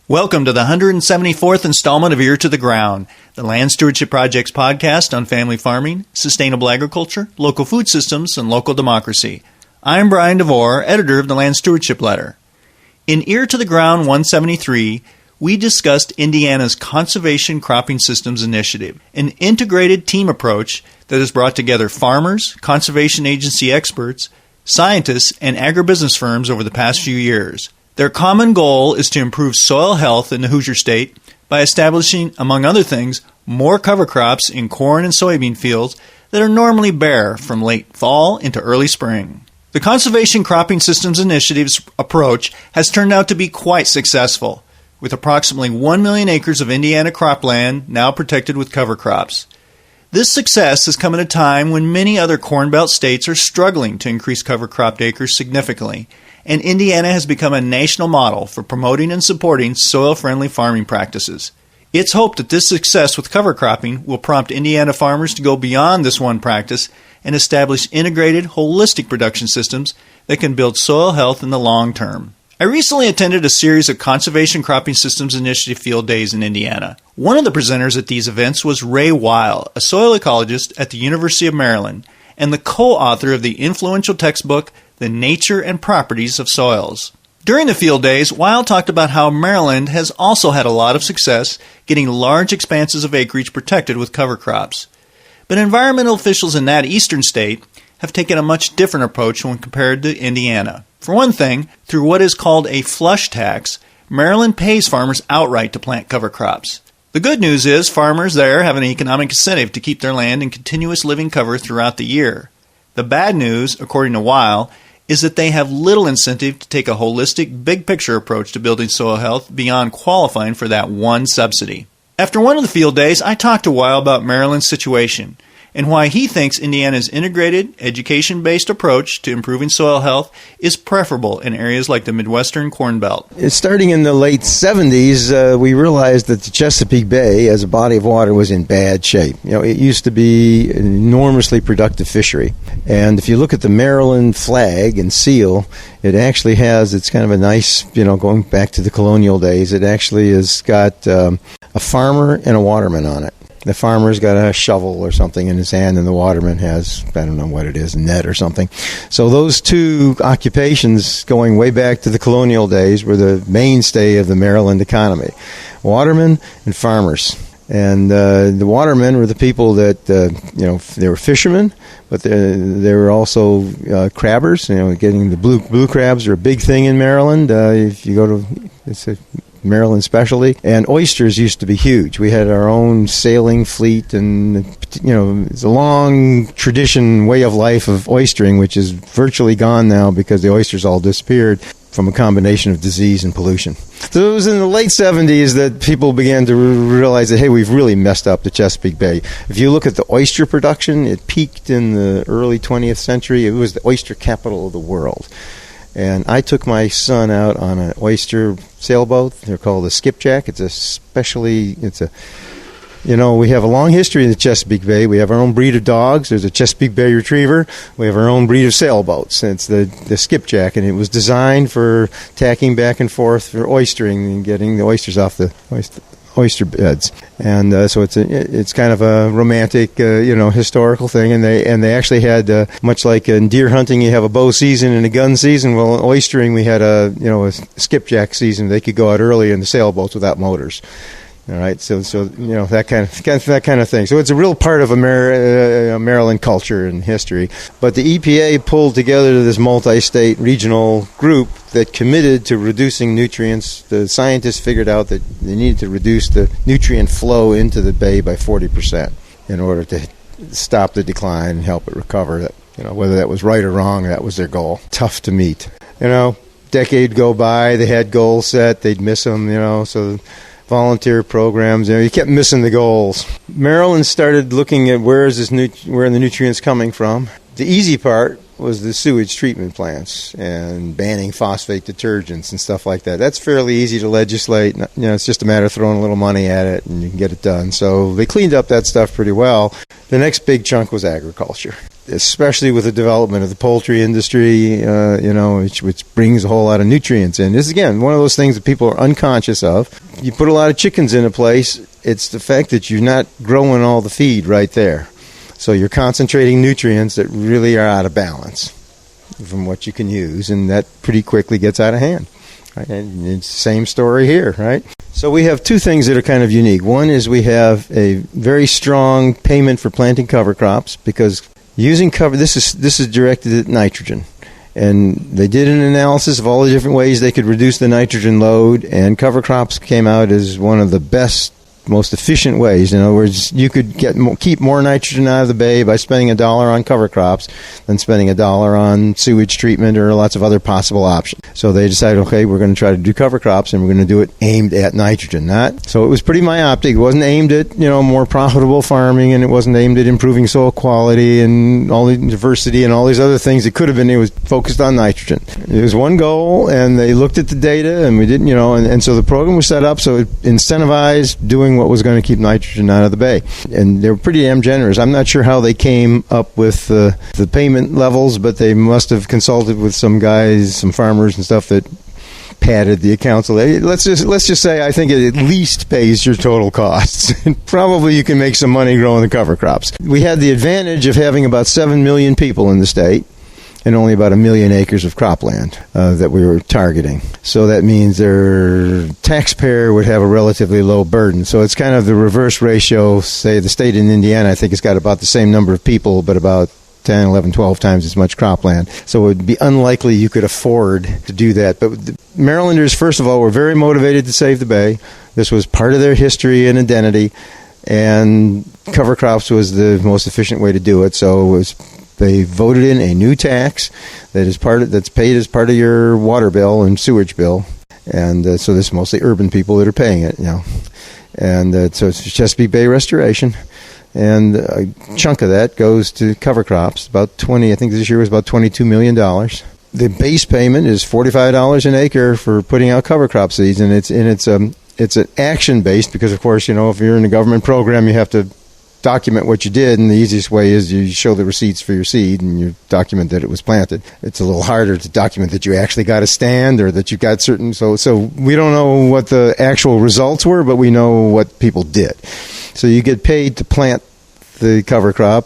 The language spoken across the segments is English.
Welcome to the 174th installment of Ear to the Ground, the Land Stewardship Project's podcast on family farming, sustainable agriculture, local food systems, and local democracy. I'm Brian DeVore, editor of the Land Stewardship Letter. In Ear to the Ground 173, we discussed Indiana's Conservation Cropping Systems Initiative, an integrated team approach that has brought together farmers, conservation agency experts, scientists, and agribusiness firms over the past few years. Their common goal is to improve soil health in the Hoosier State by establishing, among other things, more cover crops in corn and soybean fields that are normally bare from late fall into early spring. The Conservation Cropping Systems Initiative's approach has turned out to be quite successful, with approximately 1 million acres of Indiana cropland now protected with cover crops. This success has come at a time when many other Corn Belt states are struggling to increase cover cropped acres significantly, and Indiana has become a national model for promoting and supporting soil-friendly farming practices. It's hoped that this success with cover cropping will prompt Indiana farmers to go beyond this one practice and establish integrated, holistic production systems that can build soil health in the long term. I recently attended a series of Conservation Cropping Systems Initiative field days in Indiana. One of the presenters at these events was Ray Weil, a soil ecologist at the University of Maryland, and the co-author of the influential textbook, The Nature and Properties of Soils. During the field days, Weil talked about how Maryland has also had a lot of success getting large expanses of acreage protected with cover crops. But environmental officials in that eastern state have taken a much different approach when compared to Indiana. For one thing, through what is called a flush tax, Maryland pays farmers outright to plant cover crops. The good news is farmers there have an economic incentive to keep their land in continuous living cover throughout the year. The bad news, according to Weil, is that they have little incentive to take a holistic, big-picture approach to building soil health beyond qualifying for that one subsidy. After one of the field days, I talked to Weil about Maryland's situation and why he thinks Indiana's integrated, education-based approach to improving soil health is preferable in areas like the Midwestern Corn Belt. Starting in the late 70s, we realized that the Chesapeake Bay, as a body of water, was in bad shape. It used to be an enormously productive fishery. And if you look at the Maryland flag and seal, it actually has, it's kind of a nice, going back to the colonial days, it actually has got a farmer and a waterman on it. The farmer's got a shovel or something in his hand, and the waterman has, I don't know what it is, a net or something. So those two occupations, going way back to the colonial days, were the mainstay of the Maryland economy. Watermen and farmers. And the watermen were the people that, they were fishermen, but they were also crabbers. Getting the blue crabs are a big thing in Maryland. If you go to, it's a Maryland specialty. And oysters used to be huge. We had our own sailing fleet, and it's a long tradition, way of life of oystering, which is virtually gone now because the oysters all disappeared from a combination of disease and pollution. So it was in the late 70s that people began to realize that, hey, we've really messed up the Chesapeake Bay. If you look at the oyster production, it peaked in the early 20th century. It was the oyster capital of the world. And I took my son out on an oyster sailboat. They're called a skipjack. We have a long history in the Chesapeake Bay. We have our own breed of dogs. There's a Chesapeake Bay Retriever. We have our own breed of sailboats. It's the skipjack, and it was designed for tacking back and forth for oystering and getting the oysters off the oyster beds. And so it's kind of a romantic, historical thing. And they actually had, much like in deer hunting, you have a bow season and a gun season. Well, in oystering, we had a skipjack season. They could go out early in the sailboats without motors. All right, so that kind of thing. So it's a real part of Maryland culture and history. But the EPA pulled together this multi-state regional group that committed to reducing nutrients. The scientists figured out that they needed to reduce the nutrient flow into the bay by 40% in order to stop the decline and help it recover. Whether that was right or wrong, that was their goal. Tough to meet. Decade go by, they had goals set, they'd miss them. So volunteer programs. You kept missing the goals. Maryland started looking at where are the nutrients coming from. The easy part was the sewage treatment plants and banning phosphate detergents and stuff like that. That's fairly easy to legislate. It's just a matter of throwing a little money at it and you can get it done. So they cleaned up that stuff pretty well. The next big chunk was agriculture. especially with the development of the poultry industry, which brings a whole lot of nutrients in. This is, again, one of those things that people are unconscious of. You put a lot of chickens in a place, it's the fact that you're not growing all the feed right there. So you're concentrating nutrients that really are out of balance from what you can use, and that pretty quickly gets out of hand. Right? And it's the same story here, right? So we have two things that are kind of unique. One is we have a very strong payment for planting cover crops, because using cover, this is directed at nitrogen. And they did an analysis of all the different ways they could reduce the nitrogen load, and cover crops came out as one of the best, most efficient ways. In other words, you could keep more nitrogen out of the bay by spending $1 on cover crops than spending $1 on sewage treatment or lots of other possible options. So they decided, okay, we're going to try to do cover crops, and we're going to do it aimed at nitrogen. So it was pretty myopic. It wasn't aimed at more profitable farming, and it wasn't aimed at improving soil quality and all the diversity and all these other things. It could have been. It was focused on nitrogen. There was one goal, and they looked at the data, and we didn't, and so the program was set up so it incentivized doing what was going to keep nitrogen out of the bay. And they were pretty damn generous. I'm not sure how they came up with the payment levels, but they must have consulted with some guys, some farmers and stuff that padded the account. So let's just say I think it at least pays your total costs. Probably you can make some money growing the cover crops. We had the advantage of having about 7 million people in the state, and only about 1 million acres of cropland that we were targeting. So that means their taxpayer would have a relatively low burden. So it's kind of the reverse ratio. Say the state in Indiana, I think, has got about the same number of people, but about 10, 11, 12 times as much cropland. So it would be unlikely you could afford to do that. But the Marylanders, first of all, were very motivated to save the bay. This was part of their history and identity, and cover crops was the most efficient way to do it. So they voted in a new tax that's paid as part of your water bill and sewage bill, and so this is mostly urban people that are paying it, and so it's Chesapeake Bay Restoration, and a chunk of that goes to cover crops. About 20, I think this year was about $22 million. The base payment is $45 an acre for putting out cover crop seeds, and it's an action based, because of course if you're in a government program you have to document what you did, and the easiest way is you show the receipts for your seed and you document that it was planted. It's a little harder to document that you actually got a stand or that you got certain. So we don't know what the actual results were, but we know what people did. So you get paid to plant the cover crop,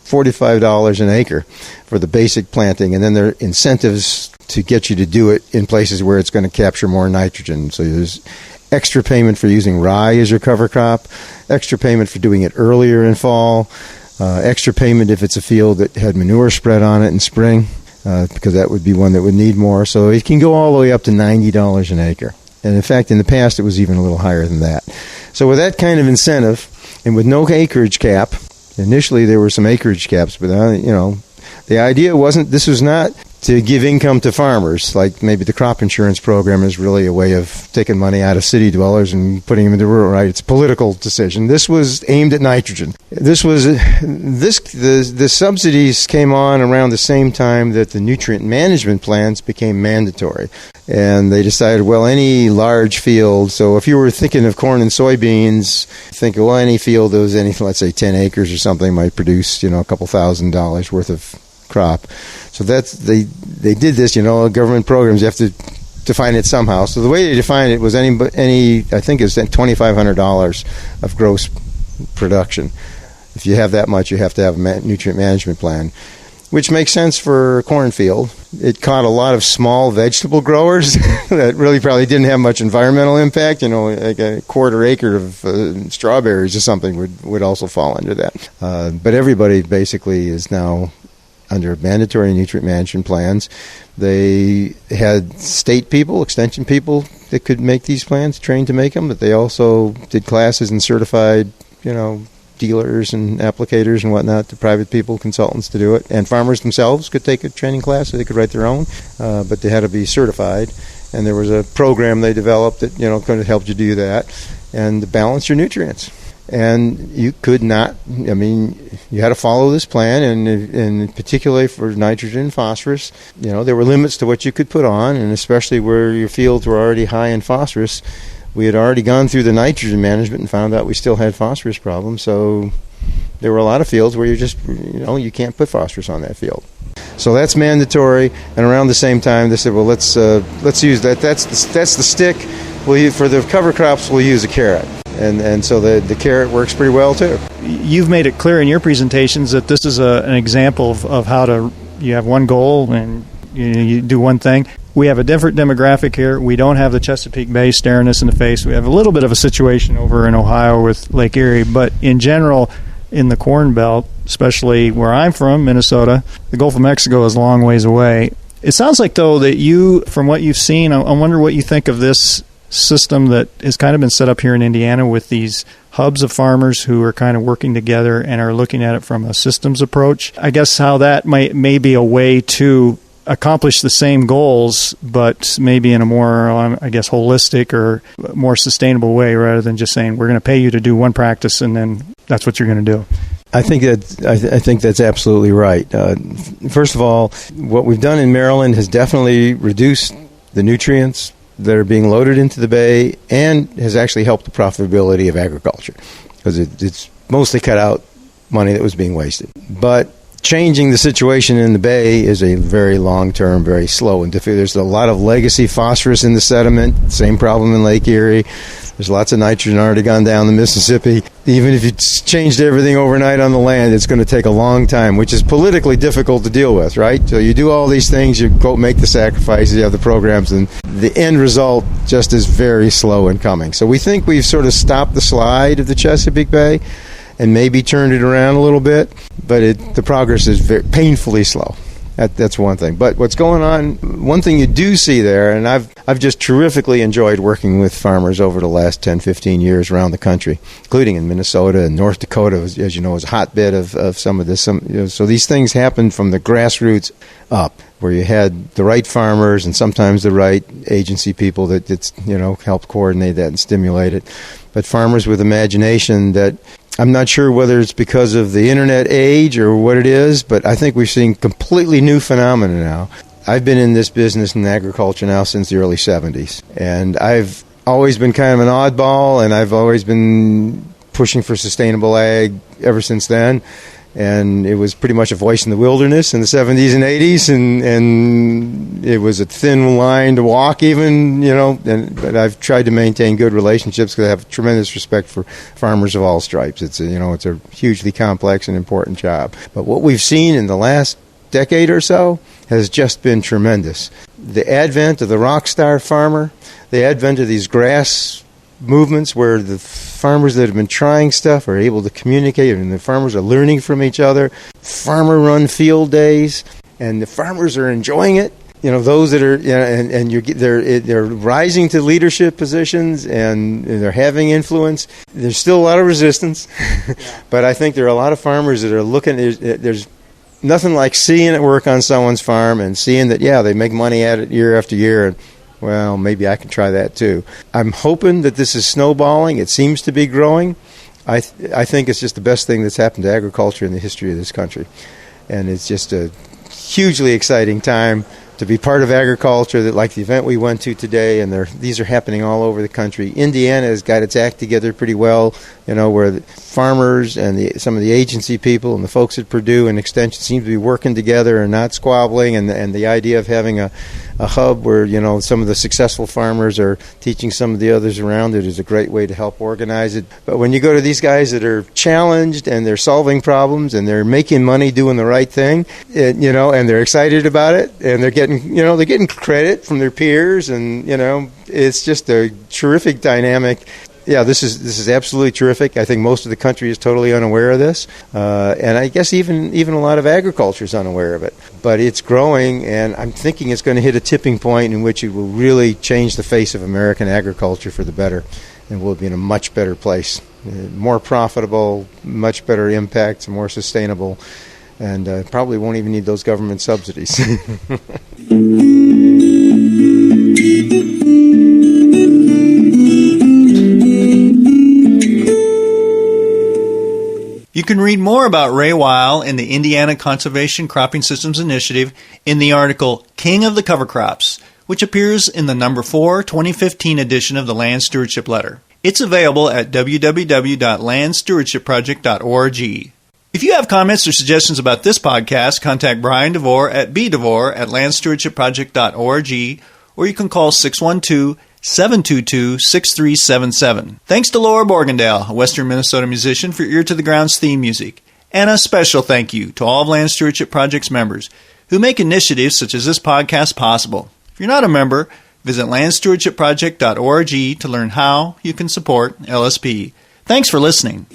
$45 an acre for the basic planting, and then there are incentives to get you to do it in places where it's going to capture more nitrogen. So there's extra payment for using rye as your cover crop, extra payment for doing it earlier in fall, extra payment if it's a field that had manure spread on it in spring, because that would be one that would need more. So it can go all the way up to $90 an acre. And in fact, in the past, it was even a little higher than that. So with that kind of incentive, and with no acreage cap, initially there were some acreage caps, but the idea this was not to give income to farmers, like maybe the crop insurance program is really a way of taking money out of city dwellers and putting them into rural, right? It's a political decision. This was aimed at nitrogen. The subsidies came on around the same time that the nutrient management plans became mandatory. And they decided, any large field, so if you were thinking of corn and soybeans, any field that was let's say 10 acres or something might produce, a couple $1,000s worth of crop. So they did this, government programs, you have to define it somehow. So the way they defined it was I think it's $2,500 of gross production. If you have that much, you have to have a nutrient management plan, which makes sense for a cornfield. It caught a lot of small vegetable growers that really probably didn't have much environmental impact. Like a quarter acre of strawberries or something would also fall under that. But everybody basically is now under mandatory nutrient management plans. They had state people, extension people that could make these plans, trained to make them, but they also did classes and certified, dealers and applicators and whatnot to private people, consultants to do it. And farmers themselves could take a training class, so they could write their own, but they had to be certified. And there was a program they developed that, kind of helped you do that and to balance your nutrients. And you could not, you had to follow this plan, and particularly for nitrogen and phosphorus, there were limits to what you could put on, and especially where your fields were already high in phosphorus. We had already gone through the nitrogen management and found out we still had phosphorus problems, so there were a lot of fields where you can't put phosphorus on that field. So that's mandatory. And around the same time, they said, well, let's use that. That's the stick. For the cover crops, we'll use a carrot. And so the carrot works pretty well, too. You've made it clear in your presentations that this is an example of how you have one goal and you do one thing. We have a different demographic here. We don't have the Chesapeake Bay staring us in the face. We have a little bit of a situation over in Ohio with Lake Erie, but in general, in the Corn Belt, especially where I'm from, Minnesota, the Gulf of Mexico is a long ways away. It sounds like, though, that you, from what you've seen, I wonder what you think of this system that has kind of been set up here in Indiana with these hubs of farmers who are kind of working together and are looking at it from a systems approach. I guess how that may be a way to accomplish the same goals, but maybe in a more, holistic or more sustainable way, rather than just saying we're going to pay you to do one practice and then that's what you're going to do. I think that's absolutely right. First of all, what we've done in Maryland has definitely reduced the nutrients that are being loaded into the bay and has actually helped the profitability of agriculture because it's mostly cut out money that was being wasted. But changing the situation in the bay is a very long-term, very slow and difficult. There's a lot of legacy phosphorus in the sediment. Same problem in Lake Erie. There's lots of nitrogen already gone down the Mississippi. Even if you changed everything overnight on the land, it's going to take a long time, which is politically difficult to deal with, right? So you do all these things, you go make the sacrifices, you have the programs, and the end result just is very slow in coming. So we think we've sort of stopped the slide of the Chesapeake Bay and maybe turned it around a little bit, but the progress is very painfully slow. That's one thing. But what's going on, one thing you do see there, and I've just terrifically enjoyed working with farmers over the last 10, 15 years around the country, including in Minnesota and North Dakota, as you know, is a hotbed of some of this. So these things happen from the grassroots up, where you had the right farmers and sometimes the right agency people that helped coordinate that and stimulate it. But farmers with imagination that I'm not sure whether it's because of the internet age or what it is, but I think we've seen completely new phenomena now. I've been in this business in agriculture now since the early 70s, and I've always been kind of an oddball, and I've always been pushing for sustainable ag ever since then. And it was pretty much a voice in the wilderness in the 70s and 80s, and it was a thin line to walk even, but I've tried to maintain good relationships because I have tremendous respect for farmers of all stripes. It's a hugely complex and important job. But what we've seen in the last decade or so has just been tremendous. The advent of the rock star farmer, the advent of these grass movements where the farmers that have been trying stuff are able to communicate and the farmers are learning from each other, farmer-run field days, and the farmers are enjoying it. Those that are, they're rising to leadership positions and they're having influence. There's still a lot of resistance, but I think there are a lot of farmers that are looking. There's nothing like seeing it work on someone's farm and seeing that, they make money at it year after year. And, well, maybe I can try that too. I'm hoping that this is snowballing. It seems to be growing. I think it's just the best thing that's happened to agriculture in the history of this country. And it's just a hugely exciting time to be part of agriculture, that like the event we went to today, and these are happening all over the country. Indiana has got its act together pretty well, where the farmers and some of the agency people and the folks at Purdue and Extension seem to be working together and not squabbling, and the idea of having a hub where, some of the successful farmers are teaching some of the others around it is a great way to help organize it. But when you go to these guys that are challenged and they're solving problems and they're making money doing the right thing, and they're excited about it, and they're getting credit from their peers, and, it's just a terrific dynamic. Yeah, this is absolutely terrific. I think most of the country is totally unaware of this, and I guess even a lot of agriculture is unaware of it. But it's growing, and I'm thinking it's going to hit a tipping point in which it will really change the face of American agriculture for the better, and we'll be in a much better place, more profitable, much better impact, more sustainable, and probably won't even need those government subsidies. You can read more about Ray Weil and the Indiana Conservation Cropping Systems Initiative in the article King of the Cover Crops, which appears in the number 4, 2015 edition of the Land Stewardship Letter. It's available at www.landstewardshipproject.org. If you have comments or suggestions about this podcast, contact Brian DeVore at bdevore@landstewardshipproject.org, or you can call 612-722-6377. Thanks to Laura Borgendale, a Western Minnesota musician, for Ear to the Ground's theme music. And a special thank you to all of Land Stewardship Project's members who make initiatives such as this podcast possible. If you're not a member, visit landstewardshipproject.org to learn how you can support LSP. Thanks for listening.